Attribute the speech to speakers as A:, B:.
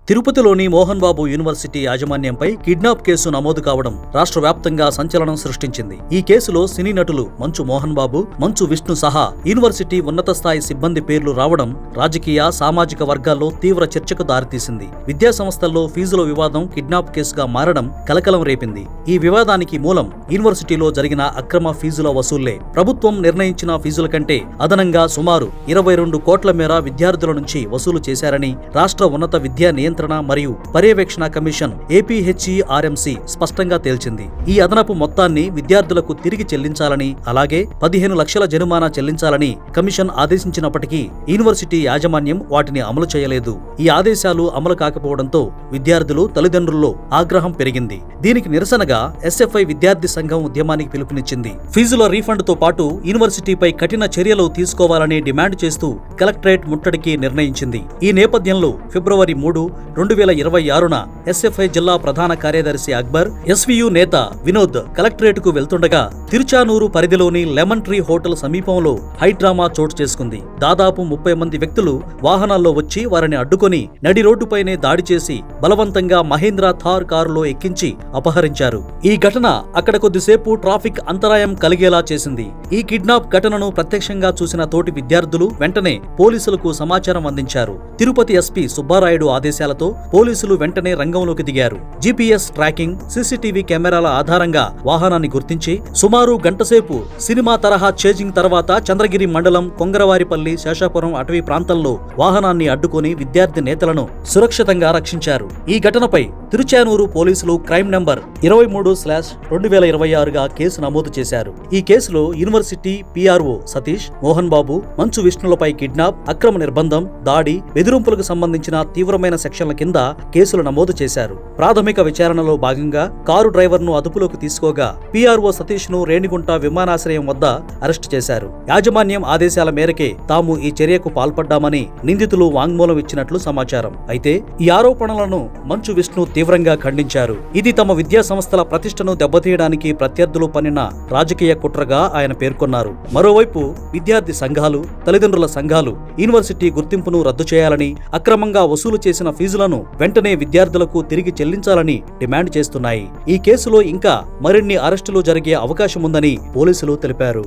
A: తిరుపతిలోని మోహన్ బాబు యూనివర్సిటీ యాజమాన్యంపై kidnap case నమోదు కావడం రాష్ట్ర వ్యాప్తంగా సంచలనం సృష్టించింది. ఈ కేసులో సినీ నటులు మంచు మోహన్ బాబు, మంచు విష్ణు సహా యూనివర్సిటీ ఉన్నత స్థాయి సిబ్బంది పేర్లు రావడం రాజకీయ, సామాజిక వర్గాల్లో తీవ్ర చర్చకు దారితీసింది. విద్యా సంస్థల్లో ఫీజుల వివాదం కిడ్నాప్ కేసుగా మారడం కలకలం రేపింది. ఈ వివాదానికి మూలం యూనివర్సిటీలో జరిగిన అక్రమ ఫీజుల వసూళ్లే. ప్రభుత్వం నిర్ణయించిన ఫీజుల కంటే అదనంగా సుమారు 22 కోట్ల మేర విద్యార్థుల నుంచి వసూలు చేశారని రాష్ట్ర ఉన్నత విద్యా నియంత్రణ మరియు పర్యవేక్షణ కమిషన్ APHERMC స్పష్టంగా తేల్చింది. ఈ అదనపు మొత్తాన్ని విద్యార్థులకు తిరిగి చెల్లించాలని, అలాగే 15 లక్షల జరిమానా చెల్లించాలని కమిషన్ ఆదేశించినప్పటికీ యూనివర్సిటీ యాజమాన్యం వాటిని అమలు చేయలేదు. ఈ ఆదేశాలు అమలు కాకపోవడంతో విద్యార్థులు, తల్లిదండ్రుల్లో ఆగ్రహం పెరిగింది. దీనికి నిరసనగా SFI విద్యార్థి సంఘం ఉద్యమానికి పిలుపునిచ్చింది. ఫీజుల రీఫండ్ తో పాటు యూనివర్సిటీపై కఠిన చర్యలు తీసుకోవాలని డిమాండ్ చేస్తూ కలెక్టరేట్ ముట్టడికి నిర్ణయించింది. ఈ నేపథ్యంలో ఫిబ్రవరి 3, 2026న SFI జిల్లా ప్రధాన కార్యదర్శి అక్బర్, SVU నేత వినోద్ కలెక్టరేట్ కు వెళ్తుండగా తిరుచానూరు పరిధిలోని లెమన్ ట్రీ హోటల్ సమీపంలో హైడ్రామా చోటు చేసుకుంది. దాదాపు 30 మంది వ్యక్తులు వాహనాల్లో వచ్చి వారిని అడ్డుకొని నడి రోడ్డుపైనే దాడి చేసి బలవంతంగా మహేంద్ర థార్ కారులో ఎక్కించి అపహరించారు. ఈ ఘటన అక్కడ కొద్దిసేపు ట్రాఫిక్ అంతరాయం కలిగేలా చేసింది. ఈ కిడ్నాప్ ఘటనను ప్రత్యక్షంగా చూసిన తోటి విద్యార్థులు వెంటనే పోలీసులకు సమాచారం అందించారు. తిరుపతి SP సుబ్బారాయుడు ఆదేశాలతో పోలీసులు వెంటనే రంగంలోకి దిగారు. GPS ట్రాకింగ్, CCTV కెమెరాల ఆధారంగా వాహనాన్ని గుర్తించి సుమారు గంటసేపు సినిమా తరహా చేజింగ్ తర్వాత చంద్రగిరి మండలం కొంగరవారిపల్లి, శేషాపురం అటవీ ప్రాంతంలో వాహనాన్ని అడ్డుకొని విద్యార్థి నేతలను సురక్షితంగా రక్షించారు. ఈ ఘటనపై తిరుచానూరు పోలీసులు క్రైమ్ నంబర్ 23/2026గా కేసు నమోదు చేశారు. ఈ కేసులో యూనివర్సిటీ PRO సతీష్, మోహన్ బాబు, మంచు విష్ణులపై కిడ్నాప్, అక్రమ నిర్బంధం, దాడి, బెదిరింపులకు సంబంధించిన తీవ్రమైన సెక్షన్ల కింద కేసులు నమోదు చేశారు. ప్రాథమిక విచారణలో భాగంగా కారు డ్రైవర్ను అదుపులోకి తీసుకోగా PRO సతీష్ ను రేణిగుంట విమానాశ్రయం వద్ద అరెస్టు చేశారు. యాజమాన్యం ఆదేశాల మేరకే తాము ఈ చర్యకు పాల్పడ్డామని నిందితులు వాంగ్మూలం ఇచ్చినట్లు సమాచారం. అయితే ఈ ఆరోపణలను మంచు విష్ణు తీవ్రంగా ఖండించారు. ఇది తమ విద్యా సంస్థల ప్రతిష్టను దెబ్బతీయడానికి ప్రత్యర్థులు పన్నిన రాజకీయ కుట్రగా ఆయన పేర్కొన్నారు. మరోవైపు విద్యార్థి సంఘాలు, తల్లిదండ్రుల సంఘాలు యూనివర్సిటీ గుర్తింపును రద్దు చేయాలని, అక్రమంగా వసూలు చేసిన ఫీజులను వెంటనే విద్యార్థులకు తిరిగి చెల్లించాలని డిమాండ్ చేస్తున్నాయి. ఈ కేసులో ఇంకా మరిన్ని అరెస్టులు జరిగే అవకాశముందని పోలీసులు తెలిపారు.